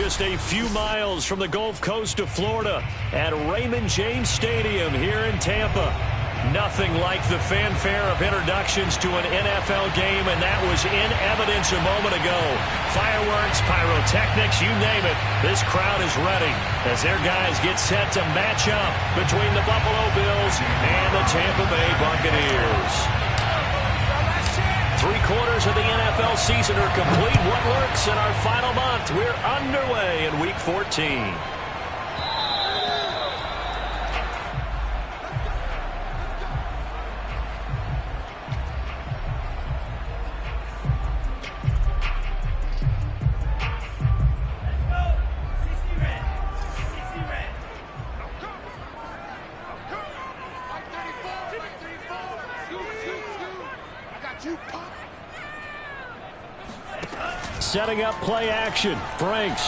just a few miles from the Gulf Coast of Florida at Raymond James Stadium here in Tampa. Nothing like the fanfare of introductions to an NFL game, and that was in evidence a moment ago. Fireworks, pyrotechnics, you name it. This crowd is ready as their guys get set to match up between the Buffalo Bills and the Tampa Bay Buccaneers. 3/4 of the NFL season are complete. What lurks in our final month? We're underway in Week 14. Setting up play action. Franks.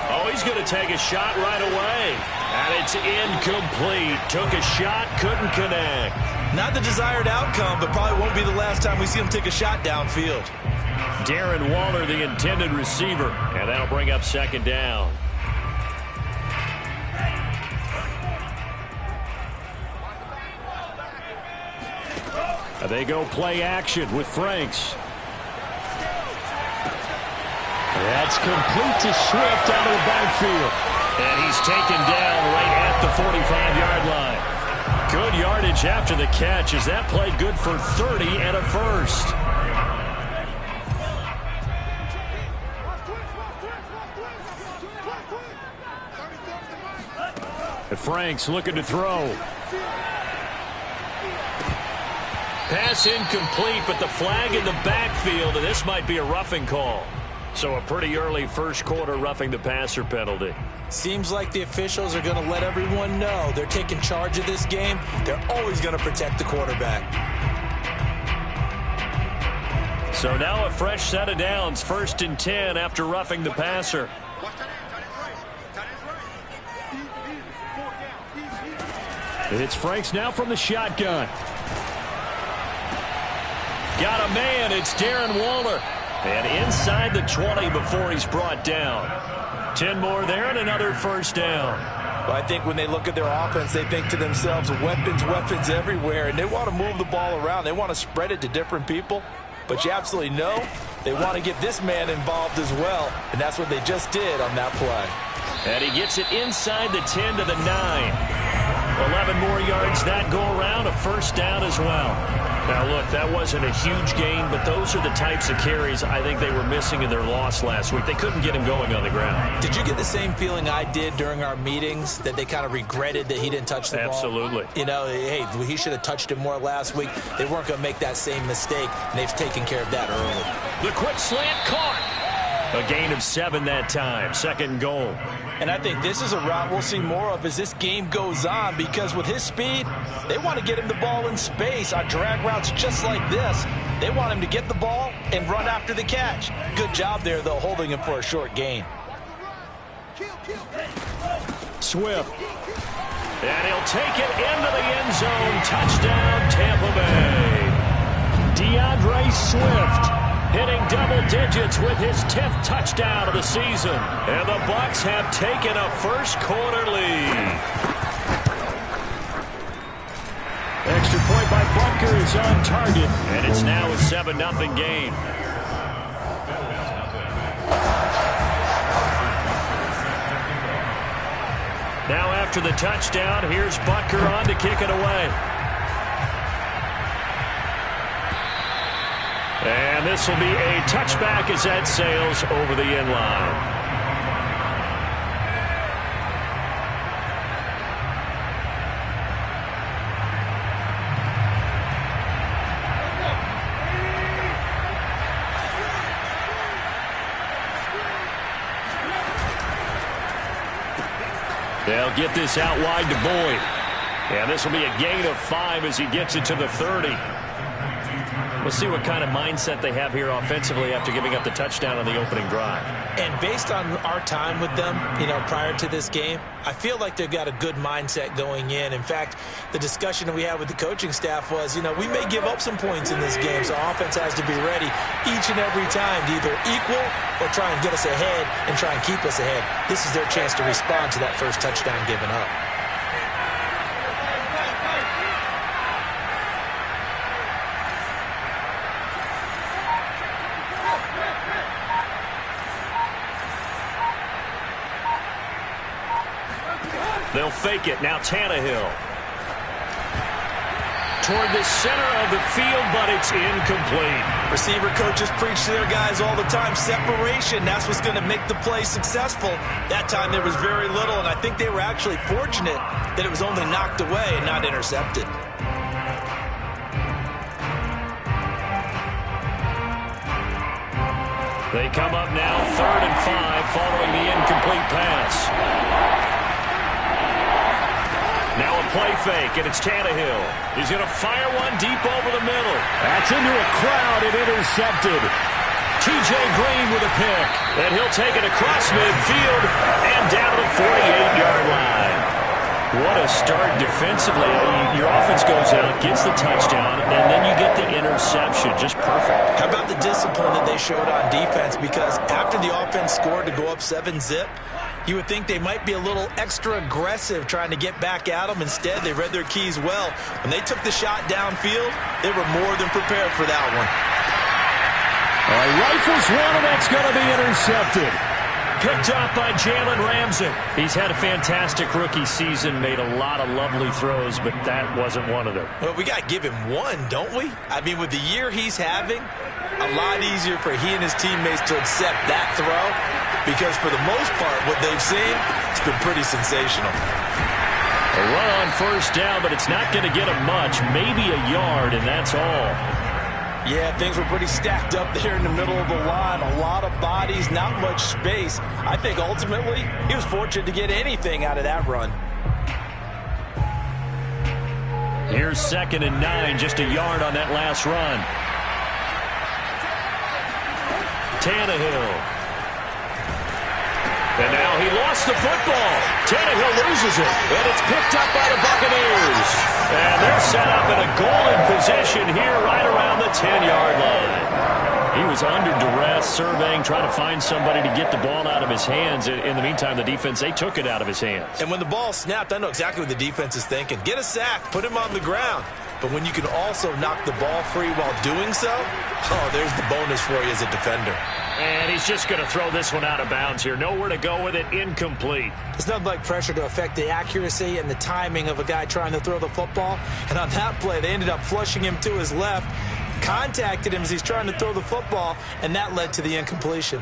Oh, he's going to take a shot right away. And it's incomplete. Took a shot, couldn't connect. Not the desired outcome, but probably won't be the last time we see him take a shot downfield. Darren Waller, the intended receiver. And that'll bring up second down. They go play action with Franks. That's complete to Swift out of the backfield. And he's taken down right at the 45-yard line. Good yardage after the catch as that played good for 30 and a first. And Franks looking to throw. Pass incomplete, but the flag in the backfield, and this might be a roughing call. So a pretty early first quarter roughing the passer penalty. Seems like the officials are going to let everyone know they're taking charge of this game. They're always going to protect the quarterback. So now a fresh set of downs, 1st and 10 after roughing the passer. It's Franks now from the shotgun. Got a man, it's Darren Waller. And inside the 20 before he's brought down. 10 more there and another first down. Well, I think when they look at their offense, they think to themselves, weapons everywhere. And they want to move the ball around. They want to spread it to different people. But you absolutely know they want to get this man involved as well. And that's what they just did on that play. And he gets it inside the 10 to the 9. 11 more yards that go around, a first down as well. Now, look, that wasn't a huge gain, but those are the types of carries I think they were missing in their loss last week. They couldn't get him going on the ground. Did you get the same feeling I did during our meetings, that they kind of regretted that he didn't touch the ball? Absolutely. You know, hey, he should have touched it more last week. They weren't going to make that same mistake, and they've taken care of that early. The quick slant caught. A gain of 7 that time, 2nd and goal. And I think this is a route we'll see more of as this game goes on, because with his speed, they want to get him the ball in space on drag routes just like this. They want him to get the ball and run after the catch. Good job there, though, holding him for a short gain. Swift. And he'll take it into the end zone. Touchdown, Tampa Bay. DeAndre Swift hitting double digits with his 10th touchdown of the season. And the Bucs have taken a first quarter lead. Extra point by Butker is on target. And it's now a 7-0 game. Now after the touchdown, here's Butker on to kick it away. And this will be a touchback as that sails over the end line. They'll get this out wide to Boyd. And this will be a gain of 5 as he gets it to the 30. We'll see what kind of mindset they have here offensively after giving up the touchdown on the opening drive. And based on our time with them, prior to this game, I feel like they've got a good mindset going in. In fact, the discussion that we had with the coaching staff was, we may give up some points in this game, so offense has to be ready each and every time to either equal or try and get us ahead and try and keep us ahead. This is their chance to respond to that first touchdown given up. They'll fake it. Now Tannehill. Toward the center of the field, but it's incomplete. Receiver coaches preach to their guys all the time. Separation, that's what's going to make the play successful. That time there was very little, and I think they were actually fortunate that it was only knocked away and not intercepted. They come up now 3rd and 5 following the incomplete pass. Now a play fake, and it's Tannehill. He's going to fire one deep over the middle. That's into a crowd and intercepted. T.J. Green with a pick. And he'll take it across midfield and down to the 48-yard line. What a start defensively. Your offense goes out, gets the touchdown, and then you get the interception. Just perfect. How about the discipline that they showed on defense? Because after the offense scored to go up 7-zip, you would think they might be a little extra aggressive trying to get back at them. Instead, they read their keys well. When they took the shot downfield, they were more than prepared for that one. Rifles one, and that's going to be intercepted. Picked up by Jalen Ramsey. He's had a fantastic rookie season, made a lot of lovely throws, but that wasn't one of them. Well, we got to give him one, don't we? I mean, with the year he's having, a lot easier for he and his teammates to accept that throw, because for the most part, what they've seen, it's been pretty sensational. A run on first down, but it's not going to get him much, maybe a yard, and that's all. Yeah, things were pretty stacked up there in the middle of the line. A lot of bodies, not much space. I think ultimately he was fortunate to get anything out of that run. Here's 2nd and 9, just a yard on that last run. Tannehill. And now he lost the football. Tannehill loses it, and it's picked up by the Buccaneers. And they're set up in a golden position here right around the 10-yard line. He was under duress, surveying, trying to find somebody to get the ball out of his hands. In the meantime, the defense, they took it out of his hands. And when the ball snapped, I know exactly what the defense is thinking. Get a sack, put him on the ground. But when you can also knock the ball free while doing so, there's the bonus for you as a defender. And he's just going to throw this one out of bounds here. Nowhere to go with it. Incomplete. There's nothing like pressure to affect the accuracy and the timing of a guy trying to throw the football. And on that play, they ended up flushing him to his left, contacted him as he's trying to throw the football, and that led to the incompletion.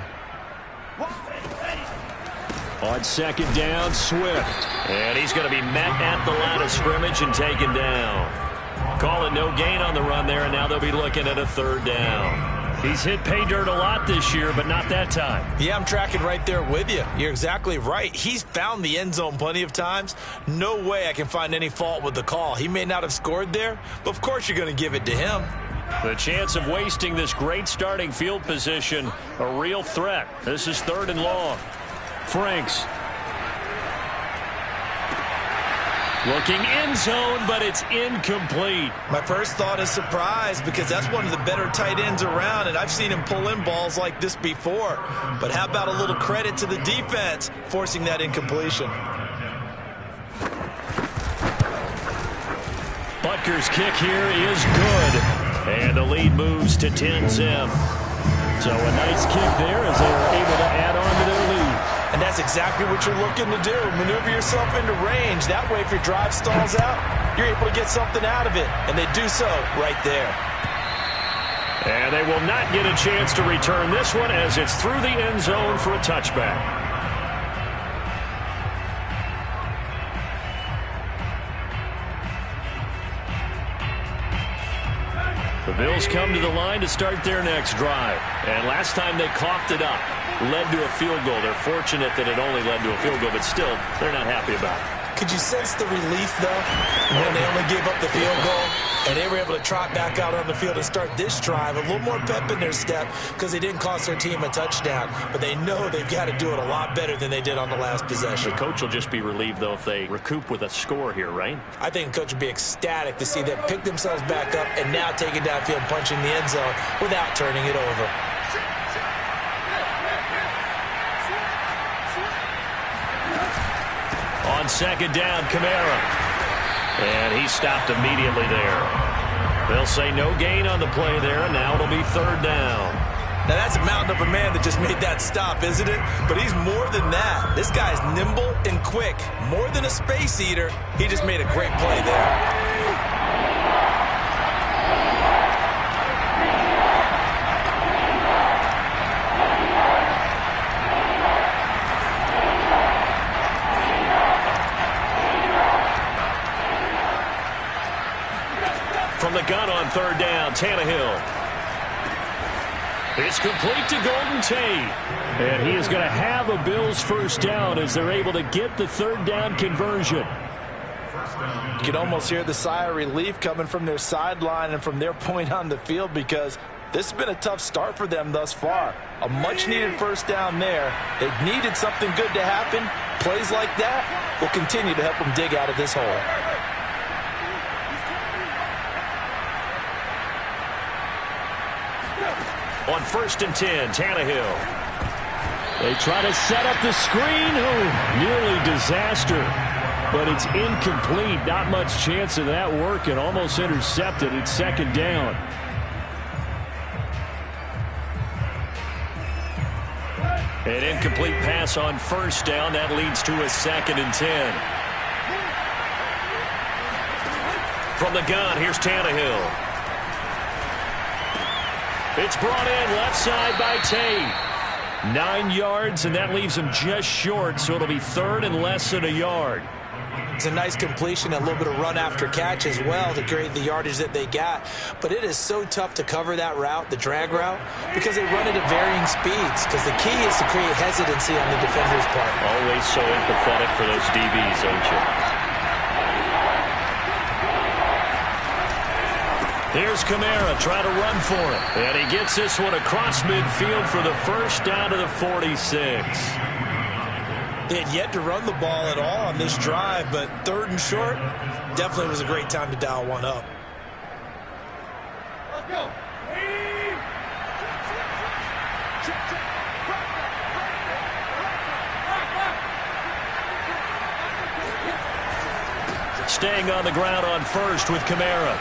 On 2nd down, Swift. And he's going to be met at the line of scrimmage and taken down. Call it no gain on the run there, and now they'll be looking at a 3rd down. He's hit pay dirt a lot this year, but not that time. Yeah, I'm tracking right there with you. You're exactly right. He's found the end zone plenty of times. No way I can find any fault with the call. He may not have scored there, but of course you're going to give it to him. The chance of wasting this great starting field position, a real threat. This is 3rd and long. Franks. Looking end zone, but it's incomplete. My first thought is surprise, because that's one of the better tight ends around, and I've seen him pull in balls like this before. But how about a little credit to the defense forcing that incompletion? Butker's kick here is good. And the lead moves to 10-zip. So a nice kick there as they are able to add on to their lead. And that's exactly what you're looking to do. Maneuver yourself into range. That way, if your drive stalls out, you're able to get something out of it. And they do so right there. And they will not get a chance to return this one as it's through the end zone for a touchback. The Bills come to the line to start their next drive. And last time they coughed it up, led to a field goal. They're fortunate that it only led to a field goal, but still, they're not happy about it. Could you sense the relief, though, when they only gave up the field goal and they were able to trot back out on the field and start this drive? A little more pep in their step because they didn't cost their team a touchdown, but they know they've got to do it a lot better than they did on the last possession. The coach will just be relieved, though, if they recoup with a score here, right? I think the coach would be ecstatic to see them pick themselves back up and now take it downfield and punch in the end zone without turning it over. On second down, Kamara. And he stopped immediately there. They'll say no gain on the play there, and now it'll be third down. Now, that's a mountain of a man that just made that stop, isn't it? But he's more than that. This guy's nimble and quick. More than a space eater, he just made a great play there. From the gun on third down, Tannehill. It's complete to Golden Tate. And he is going to have a Bills first down as they're able to get the third down conversion. You can almost hear the sigh of relief coming from their sideline and from their point on the field because this has been a tough start for them thus far. A much-needed first down there. They needed something good to happen. Plays like that will continue to help them dig out of this hole. On first and 10, Tannehill. They try to set up the screen. Oh, nearly disaster. But it's incomplete. Not much chance of that working. Almost intercepted. It's second down. An incomplete pass on first down. That leads to a second and 10. From the gun, here's Tannehill. It's brought in left side by Tate. 9 yards, and that leaves him just short, so it'll be third and less than a yard. It's a nice completion, a little bit of run after catch as well to create the yardage that they got. But it is so tough to cover that route, the drag route, because they run it at varying speeds. Because the key is to create hesitancy on the defender's part. Always so empathetic for those DBs, ain't you? Here's Kamara trying to run for it. And he gets this one across midfield for the first down to the 46. They had yet to run the ball at all on this drive, but third and short definitely was a great time to dial one up. Let's go. Staying on the ground on first with Kamara.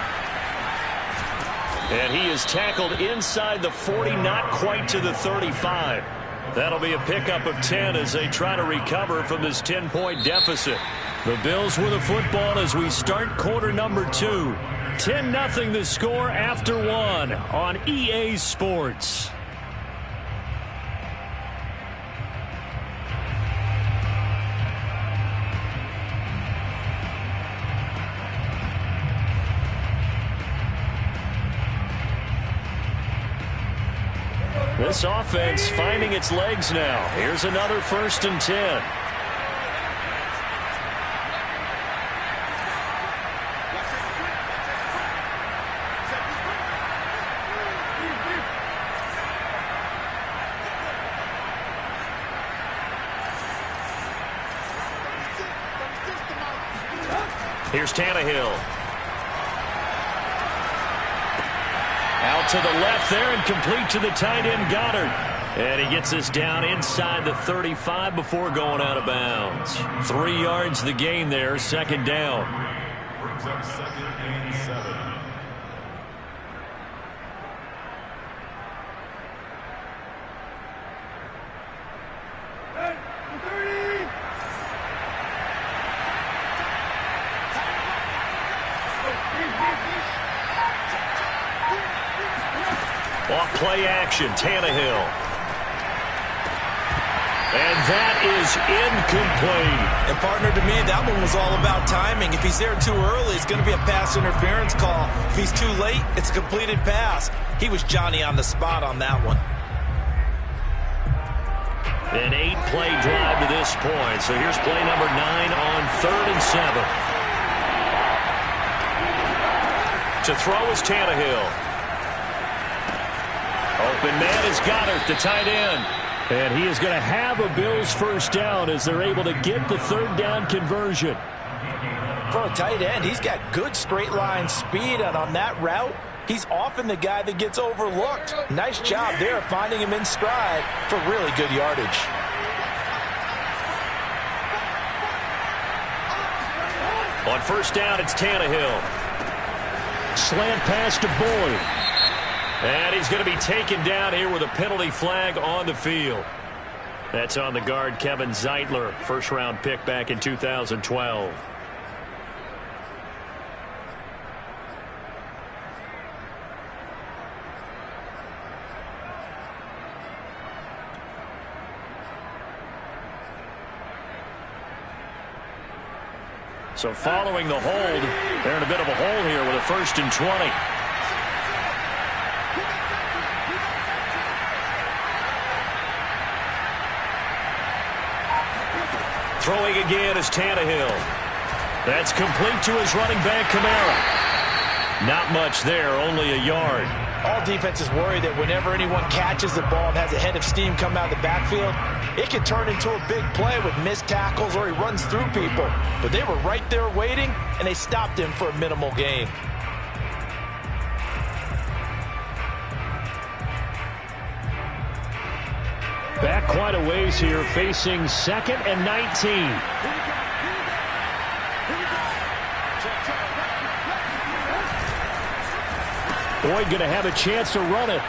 And he is tackled inside the 40, not quite to the 35. That'll be a pickup of 10 as they try to recover from this 10-point deficit. The Bills with the football as we start quarter number 2. 10-0 the score after 1 on EA Sports. This offense finding its legs now. Here's another first and 10. Here's Tannehill. Out to the left there and complete to the tight end Goddard. And he gets this down inside the 35 before going out of bounds. 3 yards the gain there, second down. Brings up second and 7. Off play action, Tannehill. And that is incomplete. And partner, to me, that one was all about timing. If he's there too early, it's going to be a pass interference call. If he's too late, it's a completed pass. He was Johnny on the spot on that one. An 8-play drive to this point. So here's play number 9 on 3rd and 7. To throw is Tannehill. Open man is Goddard, the tight end. And he is going to have a Bills first down as they're able to get the 3rd down conversion. For a tight end, he's got good straight line speed, and on that route, he's often the guy that gets overlooked. Nice job there finding him in stride for really good yardage. On first down, it's Tannehill. Slant pass to Boyd. And he's going to be taken down here with a penalty flag on the field. That's on the guard, Kevin Zeitler, first-round pick back in 2012. So following the hold, they're in a bit of a hole here with a 1st and 20. Throwing again is Tannehill. That's complete to his running back, Kamara. Not much there, only a yard. All defenses worry that whenever anyone catches the ball and has a head of steam come out of the backfield, it can turn into a big play with missed tackles or he runs through people. But they were right there waiting, and they stopped him for a minimal gain. Back quite a ways here, facing 2nd and 19. Boyd going to have a chance to run it.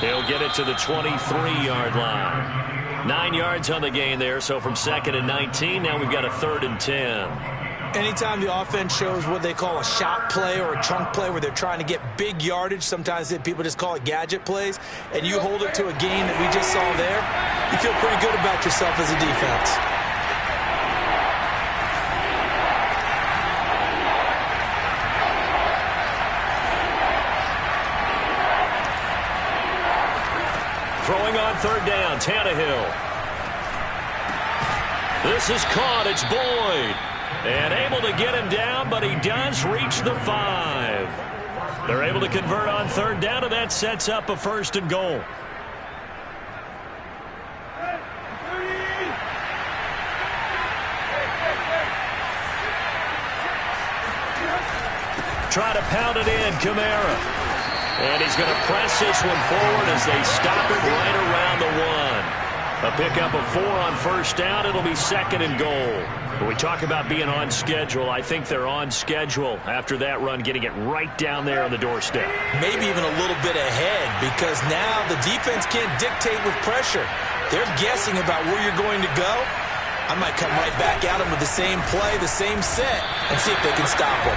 He'll get it to the 23-yard line. 9 yards on the gain there, so from 2nd and 19, now we've got a 3rd and 10. Anytime the offense shows what they call a shot play or a chunk play where they're trying to get big yardage, sometimes people just call it gadget plays, and you hold it to a gain that we just saw there, you feel pretty good about yourself as a defense. Throwing on 3rd down, Tannehill. This is caught, it's Boyd. And able to get him down, but he does reach the 5. They're able to convert on 3rd down, and that sets up a 1st and goal. Try to pound it in, Kamara. And he's going to press this one forward as they stop it right around the 1. A pickup of 4 on 1st down. It'll be 2nd and goal. When we talk about being on schedule, I think they're on schedule after that run, getting it right down there on the doorstep. Maybe even a little bit ahead, because now the defense can't dictate with pressure. They're guessing about where you're going to go. I might come right back at them with the same play, the same set, and see if they can stop them.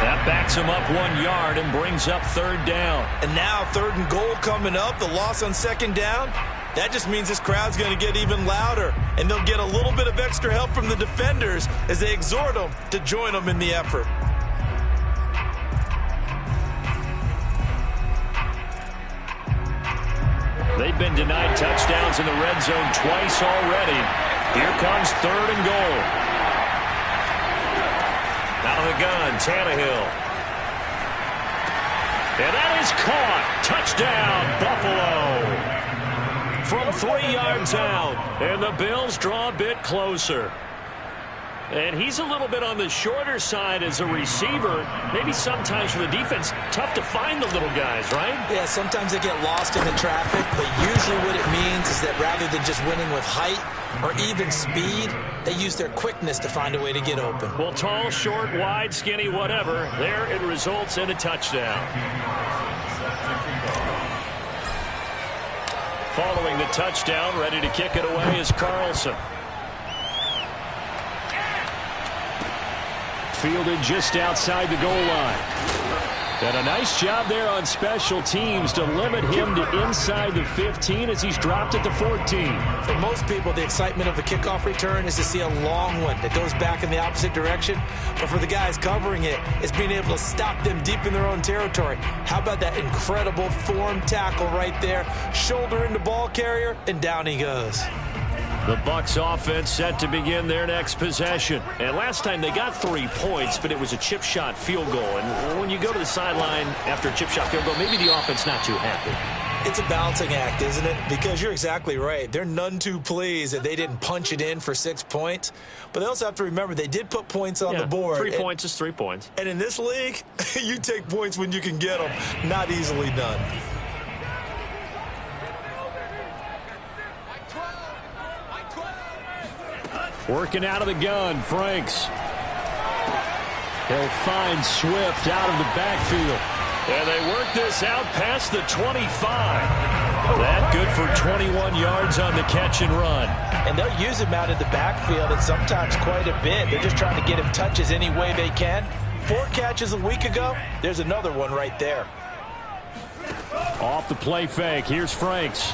That backs him up 1 yard and brings up 3rd down. And now 3rd and goal coming up, the loss on 2nd down. That just means this crowd's going to get even louder, and they'll get a little bit of extra help from the defenders as they exhort them to join them in the effort. They've been denied touchdowns in the red zone twice already. Here comes 3rd and goal. Out of the gun, Tannehill. And that is caught. Touchdown, Buffalo. From 3 yards out, and the Bills draw a bit closer. And he's a little bit on the shorter side as a receiver. Maybe sometimes for the defense, tough to find the little guys, right? Yeah, sometimes they get lost in the traffic, but usually what it means is that rather than just winning with height or even speed, they use their quickness to find a way to get open. Well, tall, short, wide, skinny, whatever, there it results in a touchdown. Following the touchdown, ready to kick it away is Carlson. Fielded just outside the goal line. And a nice job there on special teams to limit him to inside the 15 as he's dropped at the 14. For most people, the excitement of a kickoff return is to see a long one that goes back in the opposite direction. But for the guys covering it, it's being able to stop them deep in their own territory. How about that incredible form tackle right there? Shoulder into ball carrier, and down he goes. The Bucs offense set to begin their next possession. And last time they got 3 points, but it was a chip shot field goal. And when you go to the sideline after a chip shot field goal, maybe the offense not too happy. It's a balancing act, isn't it? Because you're exactly right. They're none too pleased that they didn't punch it in for 6 points. But they also have to remember they did put points on the board. 3 points is 3 points. And in this league, you take points when you can get them. Not easily done. Working out of the gun, Franks. He'll find Swift out of the backfield. And they work this out past the 25. That good for 21 yards on the catch and run. And they'll use him out of the backfield, and sometimes quite a bit. They're just trying to get him touches any way they can. 4 catches a week ago. There's another one right there. Off the play fake. Here's Franks.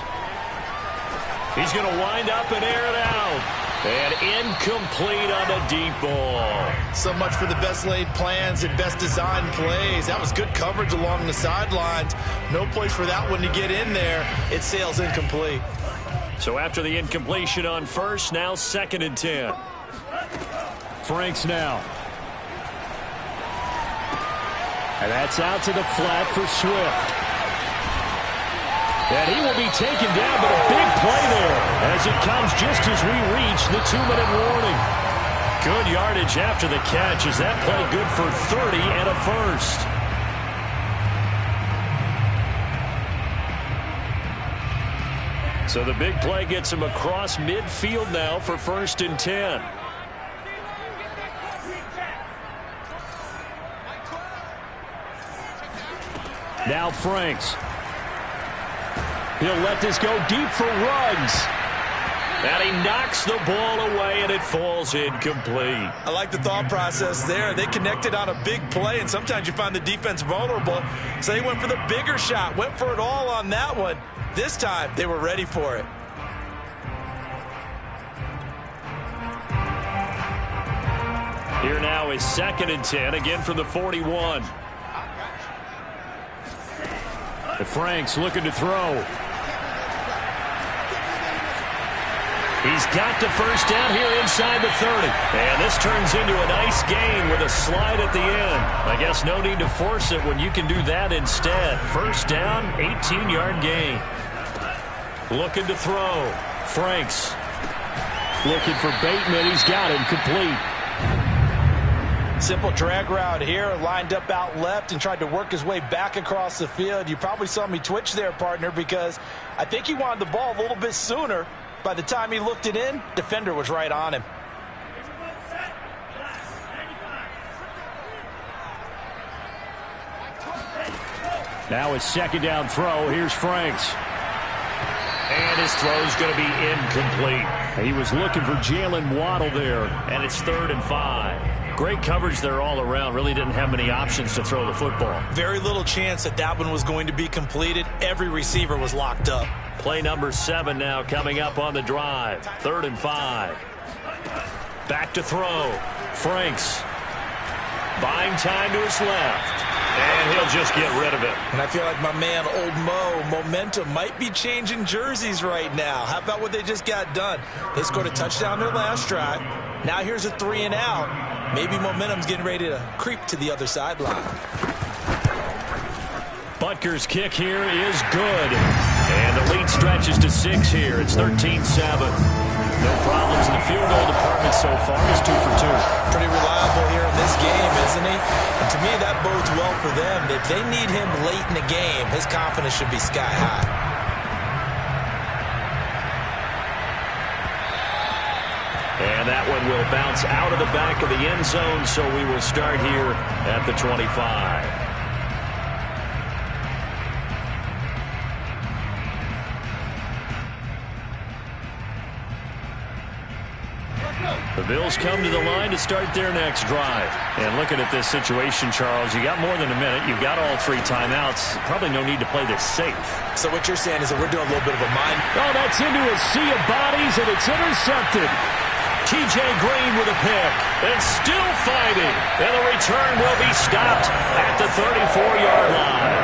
He's going to wind up and air it out. And incomplete on the deep ball. So much for the best laid plans and best designed plays. That was good coverage along the sidelines. No place for that one to get in there. It sails incomplete. So after the incompletion on first, now 2nd and 10. Franks now. And that's out to the flat for Swift. And he will be taken down, but a big play there as it comes just as we reach the 2-minute warning. Good yardage after the catch. Is that play good for 30 and a first? So the big play gets him across midfield now for 1st and 10. Now Franks. He'll let this go deep for Ruggs. And he knocks the ball away, and it falls incomplete. I like the thought process there. They connected on a big play, and sometimes you find the defense vulnerable. So they went for the bigger shot, went for it all on that one. This time, they were ready for it. Here now is 2nd and 10, again from the 41. Franks looking to throw. He's got the first down here inside the 30. And this turns into a nice gain with a slide at the end. I guess no need to force it when you can do that instead. First down, 18-yard gain. Looking to throw. Franks looking for Bateman. He's got him complete. Simple drag route here, lined up out left and tried to work his way back across the field. You probably saw me twitch there, partner, because I think he wanted the ball a little bit sooner. By the time he looked it in, defender was right on him. Now it's 2nd down throw. Here's Franks. And his throw's going to be incomplete. He was looking for Jalen Waddle there, and it's 3rd and 5. Great coverage there all around. Really didn't have many options to throw the football. Very little chance that that one was going to be completed. Every receiver was locked up. Play number 7 now coming up on the drive. 3rd and 5. Back to throw. Franks buying time to his left. And he'll just get rid of it. And I feel like my man, Old Mo, momentum might be changing jerseys right now. How about what they just got done? They scored a touchdown their last drive. Now here's a 3 and out. Maybe momentum's getting ready to creep to the other sideline. Butker's kick here is good. And the lead stretches to 6 here. It's 13-7. No problems in the field goal department so far. He's 2 for 2. Pretty reliable here in this game, isn't he? And to me, that bodes well for them. If they need him late in the game, his confidence should be sky high. And that one will bounce out of the back of the end zone, so we will start here at the 25. The Bills come to the line to start their next drive. And looking at this situation, Charles, you got more than a minute. You've got all 3 timeouts. Probably no need to play this safe. So what you're saying is that we're doing a little bit of a mind. Oh, that's into a sea of bodies, and it's intercepted. T.J. Green with a pick. And still fighting. And the return will be stopped at the 34-yard line.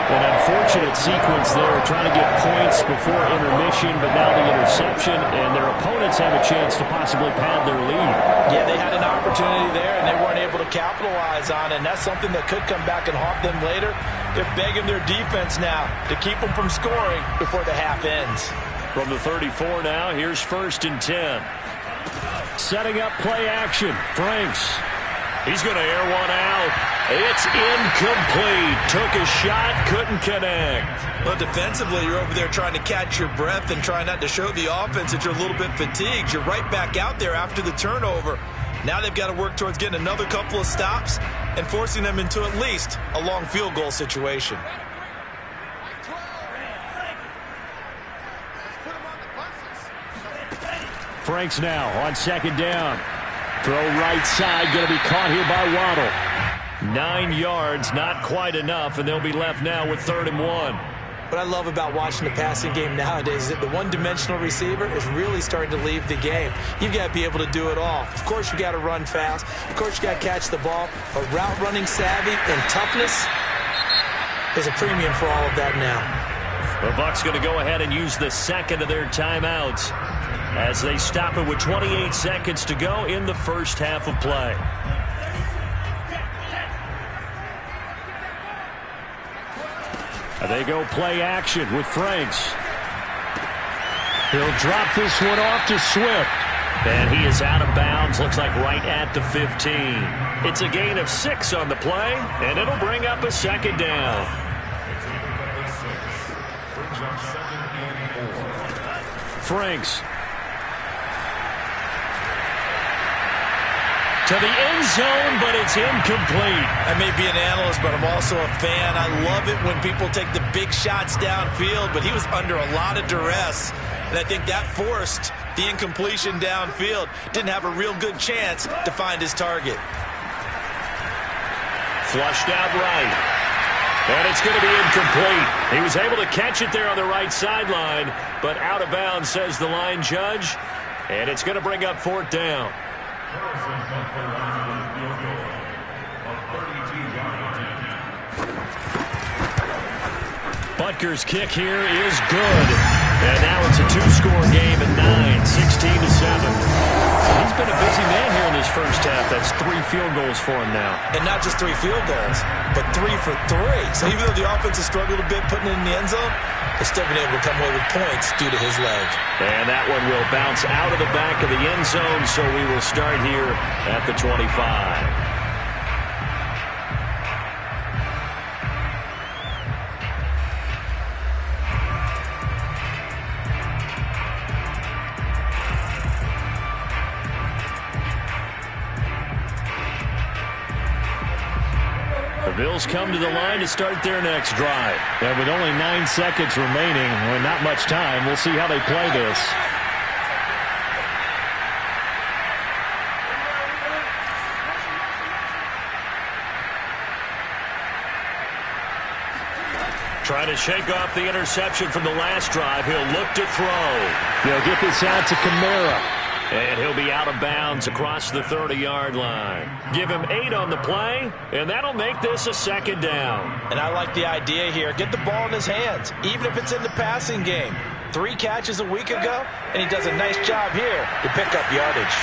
An unfortunate sequence there, trying to get points before intermission, but now the interception, and their opponents have a chance to possibly pad their lead. Yeah, they had an opportunity there, and they weren't able to capitalize on it, and that's something that could come back and haunt them later. They're begging their defense now to keep them from scoring before the half ends. From the 34 now, here's 1st and 10. Setting up play action. Franks. He's going to air one out. It's incomplete. Took a shot, couldn't connect. Well, defensively, you're over there trying to catch your breath and trying not to show the offense that you're a little bit fatigued. You're right back out there after the turnover. Now they've got to work towards getting another couple of stops and forcing them into at least a long field goal situation. Franks now on 2nd down. Throw right side, going to be caught here by Waddle. 9 yards, not quite enough, and they'll be left now with 3rd and 1. What I love about watching the passing game nowadays is that the one-dimensional receiver is really starting to leave the game. You've got to be able to do it all. Of course, you got to run fast. Of course, you got to catch the ball. But route running savvy and toughness is a premium for all of that now. The Bucs going to go ahead and use the 2nd of their timeouts as they stop it with 28 seconds to go in the first half of play. They go play action with Franks. He'll drop this one off to Swift. And he is out of bounds, looks like right at the 15. It's a gain of 6 on the play, and it'll bring up a 2nd down. Franks. To the end zone, but it's incomplete. I may be an analyst, but I'm also a fan. I love it when people take the big shots downfield, but he was under a lot of duress, and I think that forced the incompletion downfield. Didn't have a real good chance to find his target. Flushed out right. And it's going to be incomplete. He was able to catch it there on the right sideline, but out of bounds, says the line judge, and it's going to bring up 4th down. Butker's kick here is good. And now it's a 2-score game at 9, 16-7. He's been a busy man here in this first half. That's 3 field goals for him now. And not just 3 field goals, but 3 for 3. So even though the offense has struggled a bit putting it in the end zone, they've still been able to come away with points due to his leg. And that one will bounce out of the back of the end zone, so we will start here at the 25. The Bills come to the line to start their next drive. And with only 9 seconds remaining, and not much time, we'll see how they play this. Trying to shake off the interception from the last drive. He'll look to throw. He'll get this out to Kamara. And he'll be out of bounds across the 30-yard line. Give him 8 on the play, and that'll make this a 2nd down. And I like the idea here. Get the ball in his hands, even if it's in the passing game. 3 catches a week ago, and he does a nice job here to pick up yardage.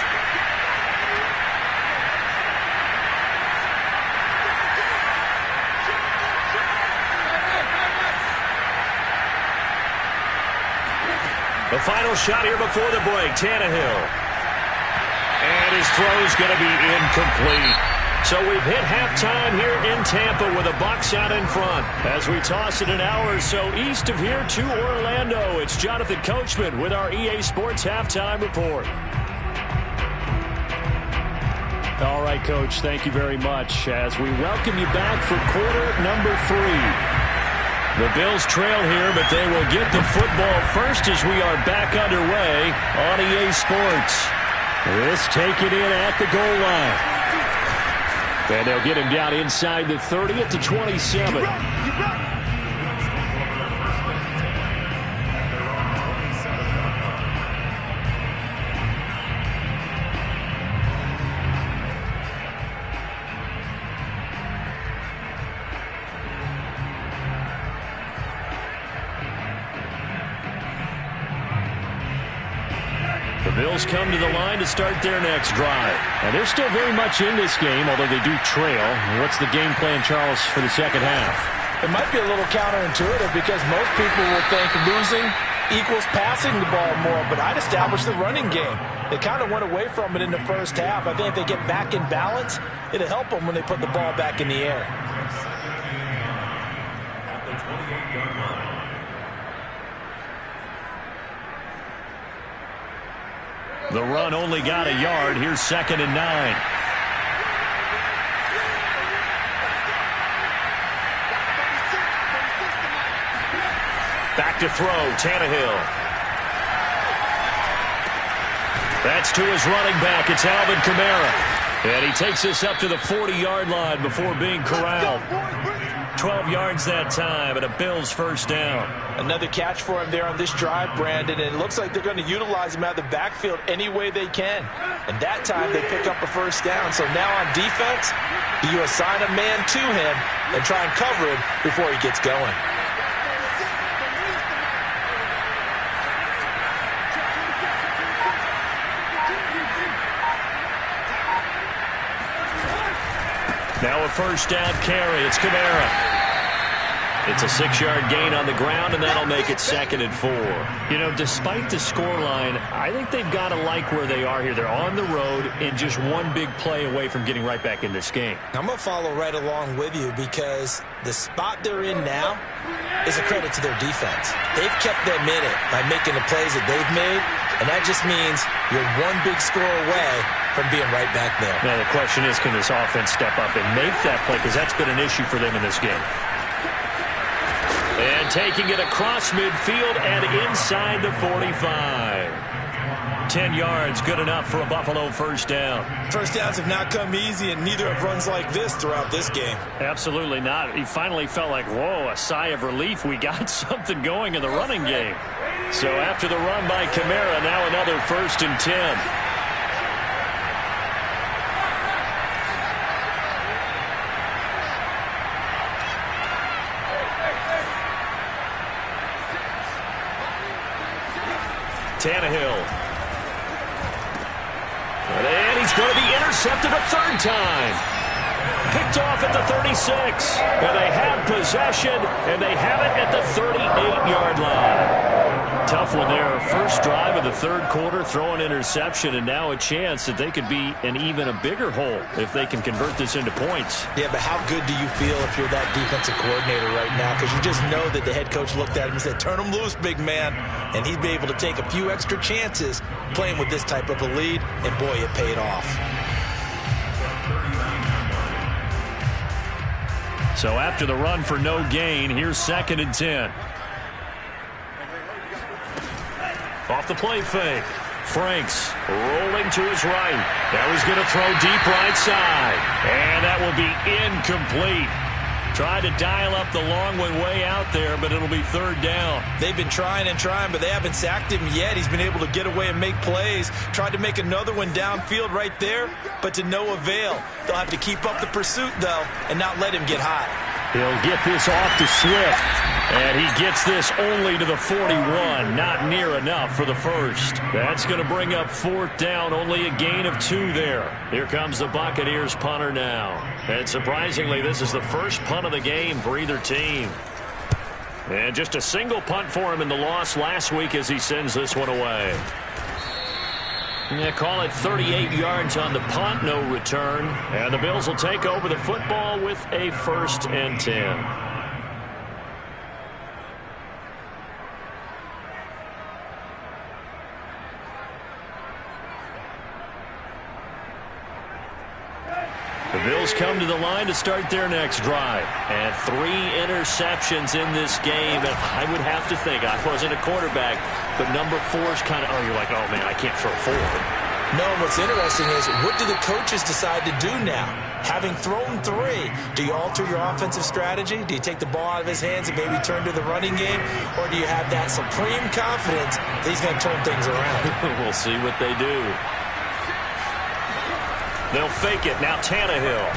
The final shot here before the break, Tannehill. And his throw's going to be incomplete. So we've hit halftime here in Tampa with the Bucs out in front. As we toss it an hour or so east of here to Orlando, it's Jonathan Coachman with our EA Sports Halftime Report. All right, Coach, thank you very much as we welcome you back for quarter number 3. The Bills trail here, but they will get the football first as we are back underway on EA Sports. This taken in at the goal line. And they'll get him down inside the 30 at the 27. The Bills come to the line to start their next drive. And they're still very much in this game, although they do trail. What's the game plan, Charles, for the second half? It might be a little counterintuitive because most people will think losing equals passing the ball more, but I'd establish the running game. They kind of went away from it in the first half. I think if they get back in balance, it'll help them when they put the ball back in the air. At the 28-yard line. The run only got a yard. Here's 2nd and 9. Back to throw, Tannehill. That's to his running back. It's Alvin Kamara. And he takes this up to the 40-yard line before being corralled. 12 yards that time, and a Bills first down. Another catch for him there on this drive, Brandon, and it looks like they're going to utilize him out of the backfield any way they can. And that time they pick up a first down. So now on defense, do you assign a man to him and try and cover him before he gets going? Now a first down carry. It's Kamara. It's a 6-yard gain on the ground, and that'll make it 2nd and 4. You know, despite the scoreline, I think they've got to like where they are here. They're on the road and just one big play away from getting right back in this game. I'm going to follow right along with you because the spot they're in now is a credit to their defense. They've kept them in it by making the plays that they've made, and that just means you're one big score away from being right back there. Now the question is, can this offense step up and make that play? Because that's been an issue for them in this game. And taking it across midfield and inside the 45. 10 yards, good enough for a Buffalo first down. First downs have not come easy, and neither have runs like this throughout this game. Absolutely not. He finally felt like, whoa, a sigh of relief. We got something going in the running game. So after the run by Kamara, now another 1st and 10. Tannehill. And he's going to be intercepted a 3rd time. Picked off at the 36. And they have possession, and they have it at the 38-yard line. Tough one there. First drive of the 3rd quarter, throw an interception, and now a chance that they could be in even a bigger hole if they can convert this into points. Yeah, but how good do you feel if you're that defensive coordinator right now? Because you just know that the head coach looked at him and said, turn him loose, big man. And he'd be able to take a few extra chances playing with this type of a lead, and boy, it paid off. So after the run for no gain, here's 2nd and 10. Off the play fake. Franks rolling to his right. Now he's going to throw deep right side. And that will be incomplete. Tried to dial up the long one way out there, but it'll be 3rd down. They've been trying and trying, but they haven't sacked him yet. He's been able to get away and make plays. Tried to make another one downfield right there, but to no avail. They'll have to keep up the pursuit, though, and not let him get hot. He'll get this off to Swift. And he gets this only to the 41. Not near enough for the first. That's going to bring up 4th down. Only a gain of 2 there. Here comes the Buccaneers punter now. And surprisingly, this is the first punt of the game for either team. And just a single punt for him in the loss last week as he sends this one away. Yeah, call it 38 yards on the punt, no return. And the Bills will take over the football with a 1st and 10. The Bills come to the line to start their next drive. And 3 interceptions in this game. And I would have to think, I wasn't a quarterback, but number 4 is kind of, oh, you're like, oh, man, I can't throw 4. No, what's interesting is, what do the coaches decide to do now? Having thrown 3, do you alter your offensive strategy? Do you take the ball out of his hands and maybe turn to the running game? Or do you have that supreme confidence that he's going to turn things around? We'll see what they do. They'll fake it. Now Tannehill.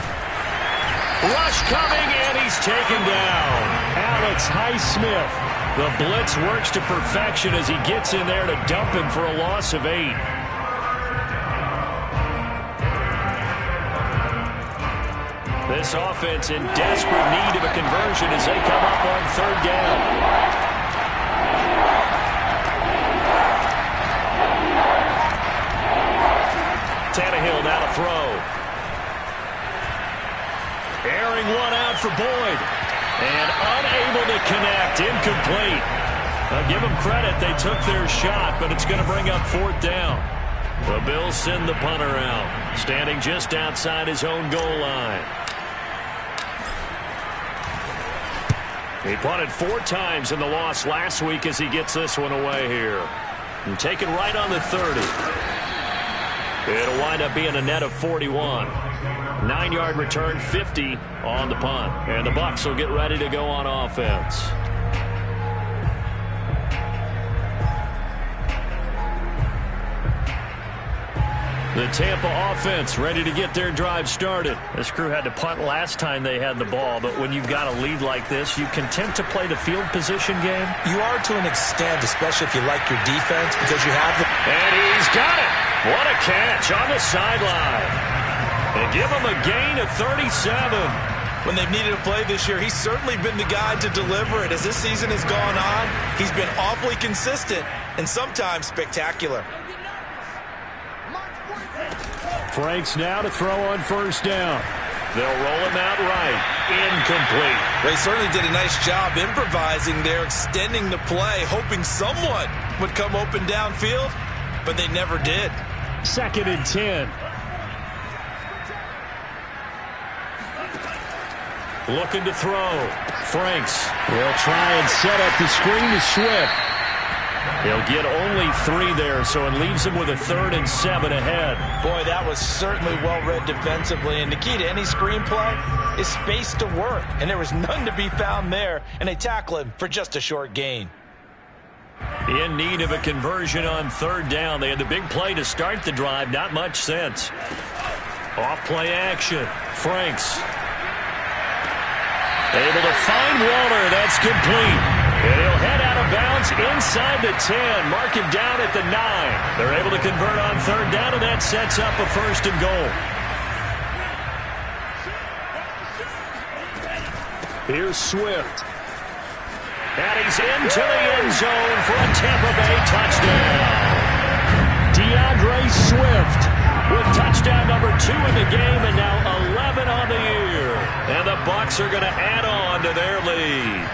Rush coming, and he's taken down. Alex Highsmith. The blitz works to perfection as he gets in there to dump him for a loss of 8. This offense in desperate need of a conversion as they come up on 3rd down. Tannehill now to throw. Airing one out for Boyd. And unable to connect. Incomplete. I'll give them credit. They took their shot, but it's going to bring up 4th down. The Bills send the punter out, standing just outside his own goal line. He punted 4 times in the loss last week as he gets this one away here. And taken right on the 30. It'll wind up being a net of 41. 9-yard return, 50 on the punt. And the Bucs will get ready to go on offense. The Tampa offense ready to get their drive started. This crew had to punt last time they had the ball, but when you've got a lead like this, you content to play the field position game? You are to an extent, especially if you like your defense, because you have the... And he's got it! What a catch on the sideline. They give him a gain of 37. When they've needed a play this year, he's certainly been the guy to deliver it. As this season has gone on, he's been awfully consistent and sometimes spectacular. Franks now to throw on 1st down. They'll roll him out right. Incomplete. They certainly did a nice job improvising there, extending the play, hoping someone would come open downfield, but they never did. 2nd and 10. Looking to throw. Franks will try and set up the screen to Swift. He'll get only 3 there, so it leaves him with a 3rd and 7 ahead. Boy, that was certainly well-read defensively, and the key to any screenplay is space to work, and there was none to be found there, and they tackle him for just a short gain. In need of a conversion on 3rd down. They had the big play to start the drive. Not much sense. Off-play action. Franks. Able to find Waller. That's complete. And he'll head out of bounds inside the 10. Mark him down at the 9. They're able to convert on 3rd down, and that sets up a 1st and goal. Here's Swift. And he's into the end zone for a Tampa Bay touchdown. DeAndre Swift with touchdown number 2 in the game, and now 11 on the year. And the Bucs are going to add on to their lead.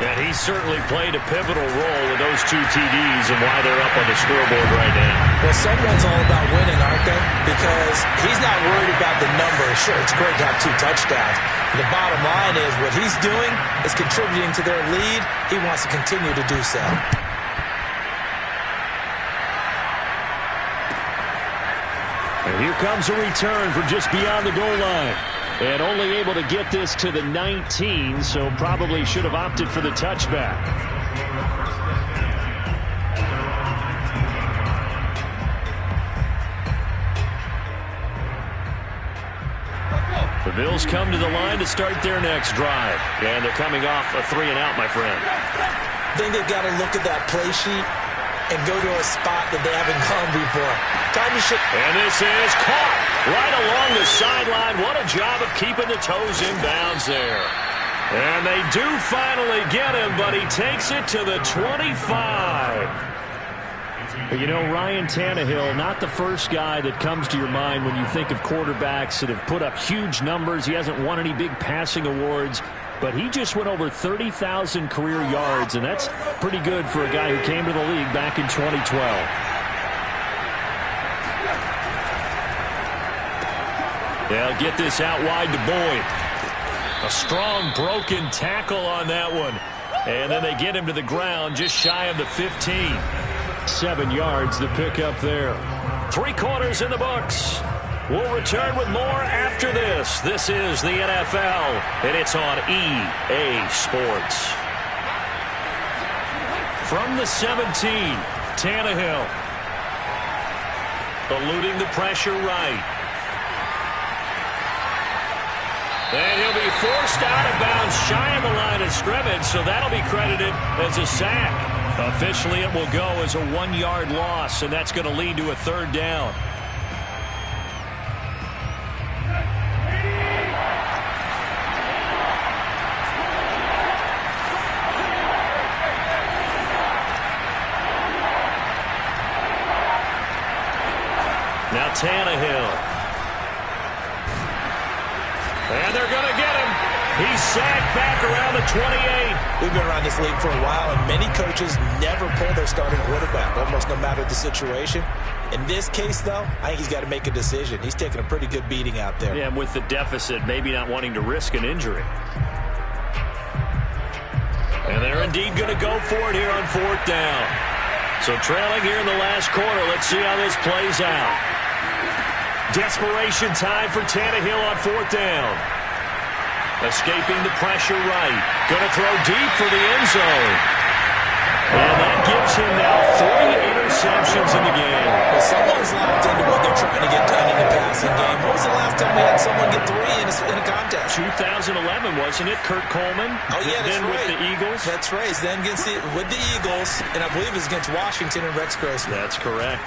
And he certainly played a pivotal role with those 2 TDs and why they're up on the scoreboard right now. Well, someone's all about winning, aren't they? Because he's not worried about the numbers. Sure, it's great to have 2 touchdowns. But the bottom line is what he's doing is contributing to their lead. He wants to continue to do so. And here comes a return from just beyond the goal line. And only able to get this to the 19, so probably should have opted for the touchback. The Bills come to the line to start their next drive. And they're coming off a 3-and-out, my friend. I think they've got to look at that play sheet and go to a spot that they haven't gone before. Time to shift. And this is caught right along the sideline. What a job of keeping the toes in bounds there. And they do finally get him, but he takes it to the 25. You know, Ryan Tannehill, not the first guy that comes to your mind when you think of quarterbacks that have put up huge numbers. He hasn't won any big passing awards, but he just went over 30,000 career yards, and that's pretty good for a guy who came to the league back in 2012. They'll get this out wide to Boyd. A strong broken tackle on that one. And then they get him to the ground just shy of the 15. 7 yards the pick up there. 3 quarters in the books. We'll return with more after this. This is the NFL, and it's on EA Sports. From the 17, Tannehill. Eluding the pressure right. And he'll be forced out of bounds shy of the line of scrimmage, so that'll be credited as a sack. Officially, it will go as a 1-yard loss, and that's going to lead to a 3rd down. Now Tannehill. And they're going to get him. He's sacked back around the 28. We've been around this league for a while, and many coaches never pull their starting quarterback, almost no matter the situation. In this case, though, I think he's got to make a decision. He's taking a pretty good beating out there. Yeah, and with the deficit, maybe not wanting to risk an injury. And they're indeed going to go for it here on 4th down. So trailing here in the last quarter, let's see how this plays out. Desperation time for Tannehill on 4th down. Escaping the pressure right. Going to throw deep for the end zone. And that gives him now 3 interceptions in the game. Well, someone's locked into what they're trying to get done in the passing game. When was the last time we had someone get 3 in a contest? 2011, wasn't it? Kurt Coleman. Oh, yeah, that's then right. with the Eagles. That's right. Then with the Eagles, and I believe it's against Washington and Rex Grossman. That's correct.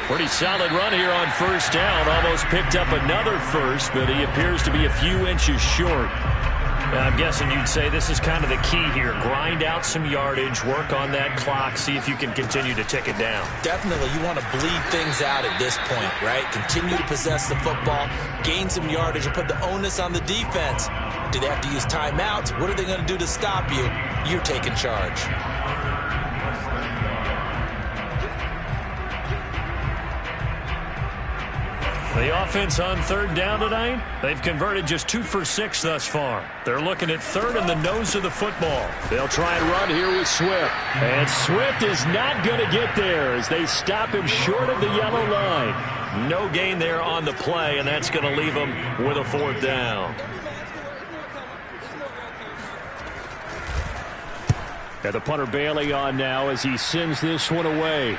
Pretty solid run here on 1st down. Almost picked up another first, but he appears to be a few inches short. Now, I'm guessing you'd say this is kind of the key here. Grind out some yardage, work on that clock, see if you can continue to tick it down. Definitely. You want to bleed things out at this point, right? Continue to possess the football, gain some yardage, and put the onus on the defense. Do they have to use timeouts? What are they going to do to stop you? You're taking charge. The offense on 3rd down tonight, they've converted just 2 for 6 thus far. They're looking at 3rd in the nose of the football. They'll try and run here with Swift. And Swift is not going to get there as they stop him short of the yellow line. No gain there on the play, and that's going to leave them with a 4th down. Got the punter Bailey on now as he sends this one away.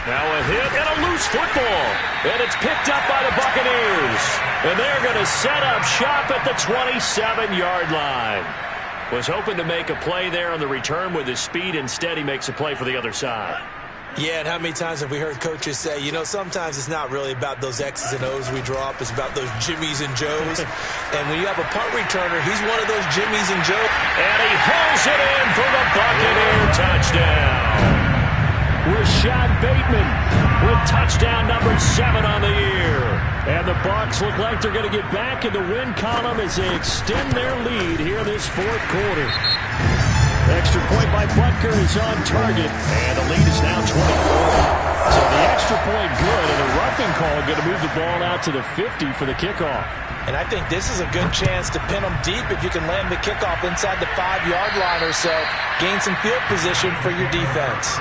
Now a hit and a loose football. And it's picked up by the Buccaneers. And they're going to set up shop at the 27-yard line. Was hoping to make a play there on the return with his speed. Instead, he makes a play for the other side. Yeah, and how many times have we heard coaches say, you know, sometimes it's not really about those X's and O's we draw up. It's about those Jimmies and Joes. And when you have a punt returner, he's one of those Jimmies and Joes. And he hauls it in for the Buccaneer touchdown. Rashad Bateman with touchdown number 7 on the year. And the Bucs look like they're going to get back in the win column as they extend their lead here in this 4th quarter. Extra point by Butker is on target, and the lead is now 24. So the extra point good, and a roughing call going to move the ball out to the 50 for the kickoff. And I think this is a good chance to pin them deep if you can land the kickoff inside the 5-yard line or so. Gain some field position for your defense.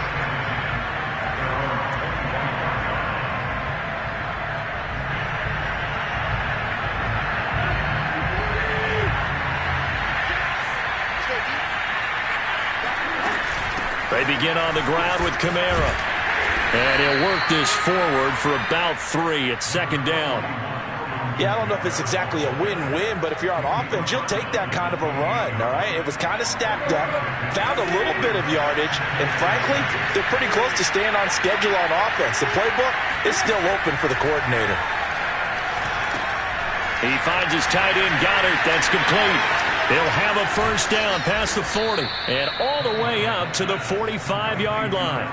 They begin on the ground with Kamara. And he'll work this forward for about 3 at 2nd down. Yeah, I don't know if it's exactly a win-win, but if you're on offense, you'll take that kind of a run, all right? It was kind of stacked up, found a little bit of yardage, and frankly, they're pretty close to staying on schedule on offense. The playbook is still open for the coordinator. He finds his tight end, Goddard. That's complete. They'll have a 1st down past the 40 and all the way up to the 45-yard line.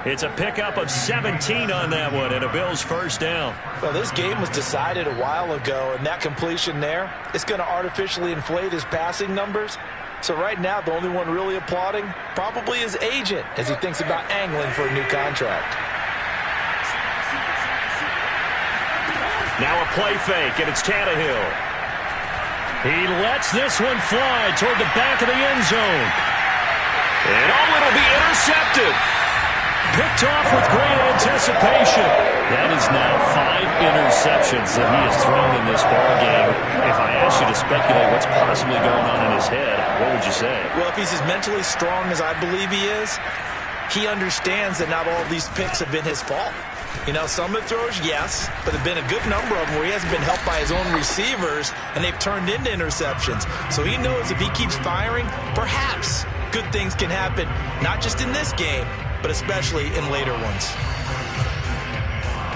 It's a pickup of 17 on that one and a Bills 1st down. Well, this game was decided a while ago, and that completion there is going to artificially inflate his passing numbers. So right now, the only one really applauding probably his agent as he thinks about angling for a new contract. Now a play fake, and it's Tannehill. He lets this one fly toward the back of the end zone. And it'll be intercepted. Picked off with great anticipation. That is now 5 interceptions that he has thrown in this ball game. If I asked you to speculate what's possibly going on in his head, what would you say? Well, if he's as mentally strong as I believe he is, he understands that not all of these picks have been his fault. You know, some of the throws, yes, but there have been a good number of them where he hasn't been helped by his own receivers, and they've turned into interceptions. So he knows if he keeps firing, perhaps good things can happen, not just in this game, but especially in later ones.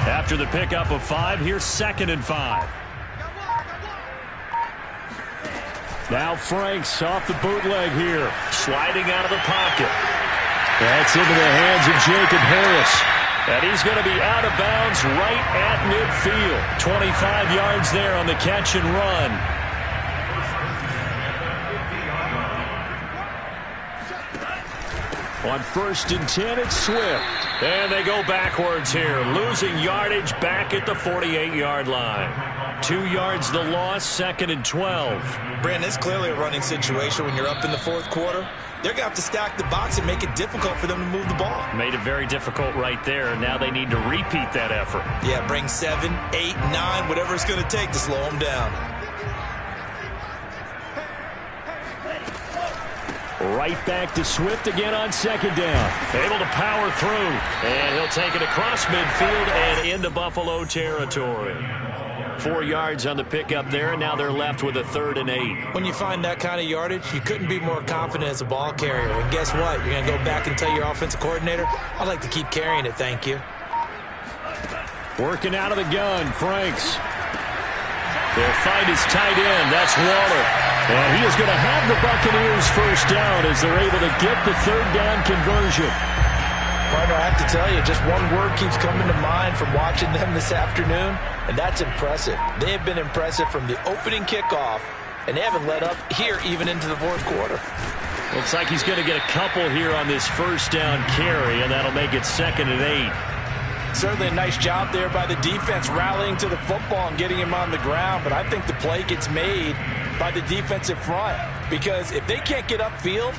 After the pickup of 5, here's 2nd and 5. Now Franks off the bootleg here, sliding out of the pocket. That's into the hands of Jacob Harris. And he's going to be out of bounds right at midfield. 25 yards there on the catch and run. On 1st and 10, it's Swift. And they go backwards here, losing yardage back at the 48-yard line. 2 yards the loss, 2nd and 12. Brandon, it's clearly a running situation when you're up in the 4th quarter. They're going to have to stack the box and make it difficult for them to move the ball. Made it very difficult right there. Now they need to repeat that effort. Yeah, bring 7, 8, 9, whatever it's going to take to slow them down. Right back to Swift again on 2nd down. Able to power through. And he'll take it across midfield and into Buffalo territory. 4 yards on the pickup there, and now they're left with a 3rd and 8. When you find that kind of yardage, you couldn't be more confident as a ball carrier. And guess what? You're going to go back and tell your offensive coordinator, I'd like to keep carrying it, thank you. Working out of the gun, Franks. They'll find his tight end. That's Waller. And he is going to have the Buccaneers first down as they're able to get the 3rd down conversion. Partner, I have to tell you, just one word keeps coming to mind from watching them this afternoon, and that's impressive. They have been impressive from the opening kickoff, and they haven't let up here even into the 4th quarter. Looks like he's going to get a couple here on this 1st down carry, and that'll make it 2nd and 8. Certainly a nice job there by the defense rallying to the football and getting him on the ground, but I think the play gets made by the defensive front, because if they can't get upfield,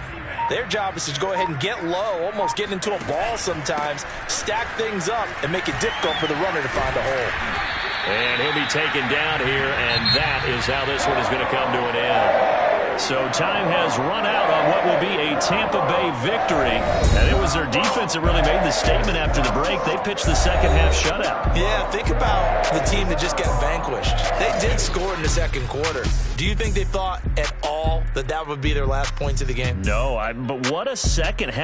their job is to go ahead and get low, almost get into a ball sometimes, stack things up, and make it difficult for the runner to find a hole. And he'll be taken down here, and that is how this one is going to come to an end. So time has run out on what will be a Tampa Bay victory. And it was their defense that really made the statement after the break. They pitched the second half shutout. Yeah, think about the team that just got vanquished. They did score in the 2nd quarter. Do you think they thought at all that that would be their last points of the game? No, but what a second half.